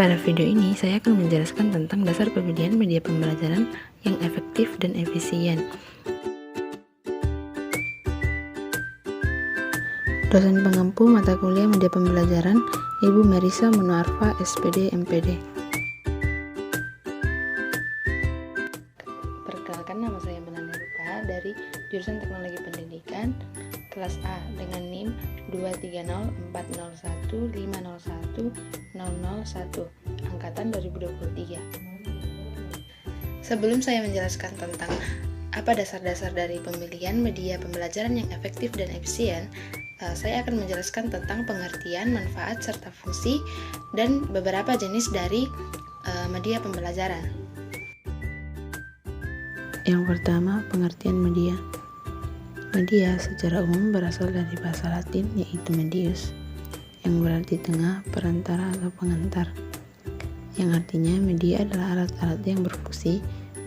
Pada video ini, saya akan menjelaskan tentang dasar pemilihan media pembelajaran yang efektif dan efisien. Dosen pengampu mata kuliah media pembelajaran, Ibu Marisa Monoarfa, SPD, MPD. Perkenalkan, nama saya Melani Rupa dari jurusan Teknologi Pendidikan, kelas A dengan NIM 2304015010001 angkatan 2023. Sebelum saya menjelaskan tentang apa dasar-dasar dari pemilihan media pembelajaran yang efektif dan efisien, saya akan menjelaskan tentang pengertian, manfaat, serta fungsi dan beberapa jenis dari media pembelajaran. Yang pertama, pengertian media. Media secara umum berasal dari bahasa Latin yaitu medius, yang berarti tengah, perantara, atau pengantar. Yang artinya media adalah alat-alat yang berfungsi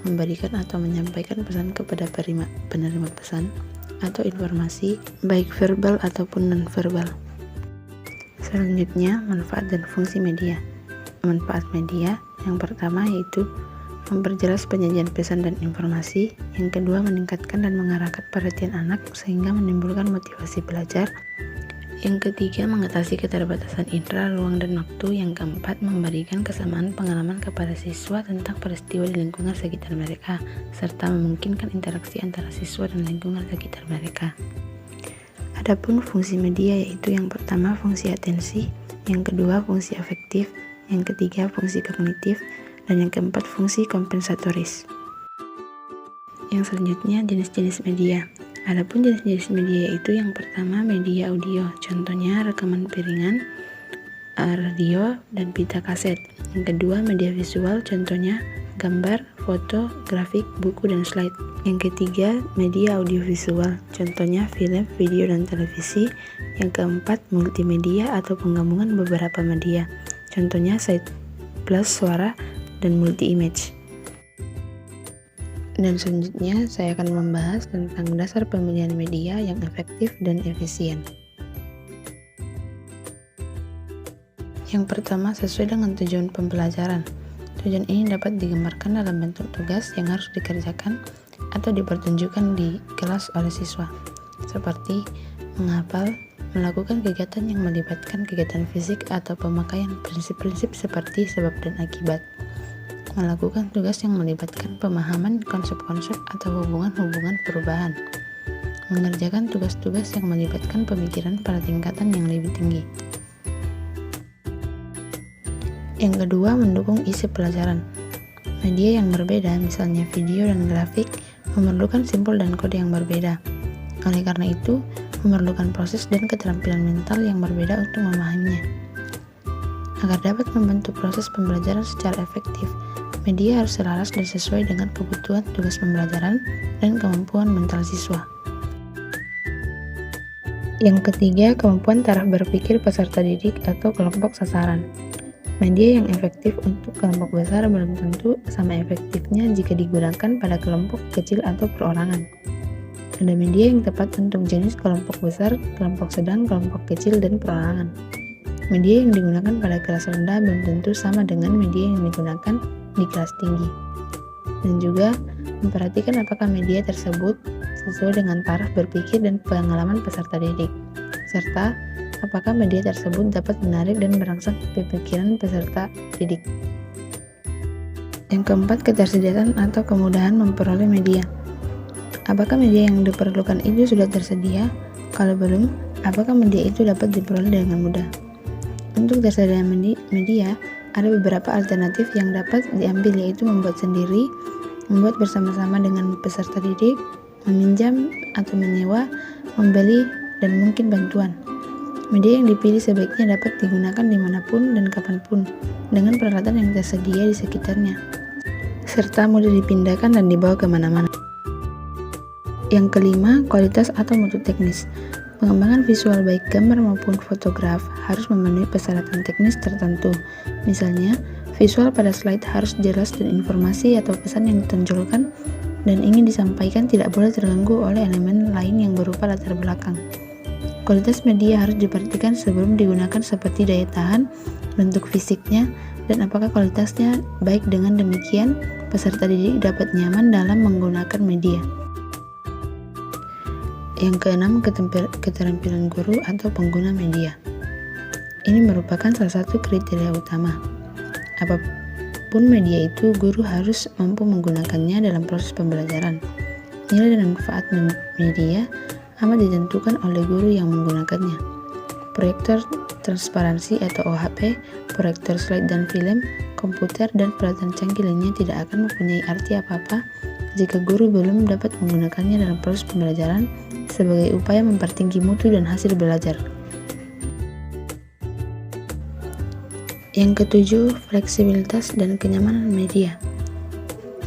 memberikan atau menyampaikan pesan kepada penerima pesan atau informasi, baik verbal ataupun non-verbal. Selanjutnya, manfaat dan fungsi media. Manfaat media yang pertama yaitu memperjelas penyajian pesan dan informasi. Yang kedua, meningkatkan dan mengarahkan perhatian anak sehingga menimbulkan motivasi belajar. Yang ketiga, mengatasi keterbatasan indera, ruang, dan waktu. Yang keempat, memberikan kesamaan pengalaman kepada siswa tentang peristiwa di lingkungan sekitar mereka, serta memungkinkan interaksi antara siswa dan lingkungan sekitar mereka. Adapun fungsi media yaitu yang pertama fungsi atensi, yang kedua fungsi afektif, yang ketiga fungsi kognitif, dan yang keempat fungsi kompensatoris. Yang selanjutnya jenis-jenis media. Adapun jenis-jenis media yaitu yang pertama media audio, contohnya rekaman piringan, radio, dan pita kaset. Yang kedua media visual, contohnya gambar, foto, grafik, buku, dan slide. Yang ketiga media audiovisual, contohnya film, video, dan televisi. Yang keempat multimedia atau penggabungan beberapa media, contohnya slide plus suara dan multi-image. Dan selanjutnya saya akan membahas tentang dasar pemilihan media yang efektif dan efisien. Yang pertama, sesuai dengan tujuan pembelajaran. Tujuan ini dapat digambarkan dalam bentuk tugas yang harus dikerjakan atau dipertunjukkan di kelas oleh siswa, seperti menghafal, melakukan kegiatan yang melibatkan kegiatan fisik atau pemakaian prinsip-prinsip seperti sebab dan akibat, melakukan tugas yang melibatkan pemahaman konsep-konsep atau hubungan-hubungan perubahan, mengerjakan tugas-tugas yang melibatkan pemikiran pada tingkatan yang lebih tinggi. Yang kedua, mendukung isi pelajaran. Media yang berbeda, misalnya video dan grafik, memerlukan simbol dan kode yang berbeda. Oleh karena itu, memerlukan proses dan keterampilan mental yang berbeda untuk memahaminya. Agar dapat membantu proses pembelajaran secara efektif, media harus selaras dan sesuai dengan kebutuhan tugas pembelajaran dan kemampuan mental siswa. Yang ketiga, kemampuan taraf berpikir peserta didik atau kelompok sasaran. Media yang efektif untuk kelompok besar belum tentu sama efektifnya jika digunakan pada kelompok kecil atau perorangan. Ada media yang tepat untuk jenis kelompok besar, kelompok sedang, kelompok kecil, dan perorangan. Media yang digunakan pada kelas rendah belum tentu sama dengan media yang digunakan di kelas tinggi. Dan juga memperhatikan apakah media tersebut sesuai dengan taraf berpikir dan pengalaman peserta didik, serta apakah media tersebut dapat menarik dan merangsang pemikiran peserta didik. Yang keempat, ketersediaan atau kemudahan memperoleh media. Apakah media yang diperlukan itu sudah tersedia? Kalau belum, apakah media itu dapat diperoleh dengan mudah? Untuk tersedia media, ada beberapa alternatif yang dapat diambil, yaitu membuat sendiri, membuat bersama-sama dengan peserta didik, meminjam atau menyewa, membeli, dan mungkin bantuan. Media yang dipilih sebaiknya dapat digunakan dimanapun dan kapanpun dengan peralatan yang tersedia di sekitarnya, serta mudah dipindahkan dan dibawa kemana-mana. Yang kelima, kualitas atau mutu teknis. Pengembangan visual baik gambar maupun fotograf harus memenuhi persyaratan teknis tertentu. Misalnya, visual pada slide harus jelas dan informasi atau pesan yang ditonjolkan dan ingin disampaikan tidak boleh terganggu oleh elemen lain yang berupa latar belakang. Kualitas media harus diperhatikan sebelum digunakan seperti daya tahan, bentuk fisiknya, dan apakah kualitasnya baik. Dengan demikian, peserta didik dapat nyaman dalam menggunakan media. Yang keenam, keterampilan guru atau pengguna media. Ini merupakan salah satu kriteria utama. Apapun media itu, guru harus mampu menggunakannya dalam proses pembelajaran. Nilai dan manfaat media amat ditentukan oleh guru yang menggunakannya. Proyektor transparansi atau OHP, proyektor slide dan film, komputer, dan peralatan canggih lainnya tidak akan mempunyai arti apa-apa jika guru belum dapat menggunakannya dalam proses pembelajaran sebagai upaya mempertinggi mutu dan hasil belajar. Yang ketujuh, fleksibilitas dan kenyamanan media.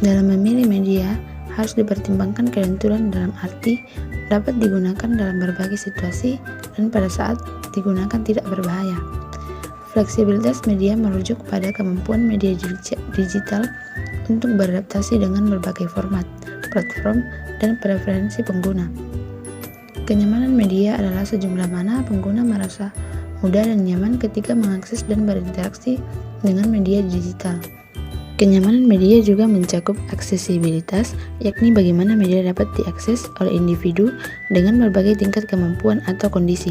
Dalam memilih media, harus dipertimbangkan kelenturan dalam arti dapat digunakan dalam berbagai situasi dan pada saat digunakan tidak berbahaya. Fleksibilitas media merujuk pada kemampuan media digital untuk beradaptasi dengan berbagai format, platform, dan preferensi pengguna. Kenyamanan media adalah sejumlah mana pengguna merasa mudah dan nyaman ketika mengakses dan berinteraksi dengan media digital. Kenyamanan media juga mencakup aksesibilitas, yakni bagaimana media dapat diakses oleh individu dengan berbagai tingkat kemampuan atau kondisi.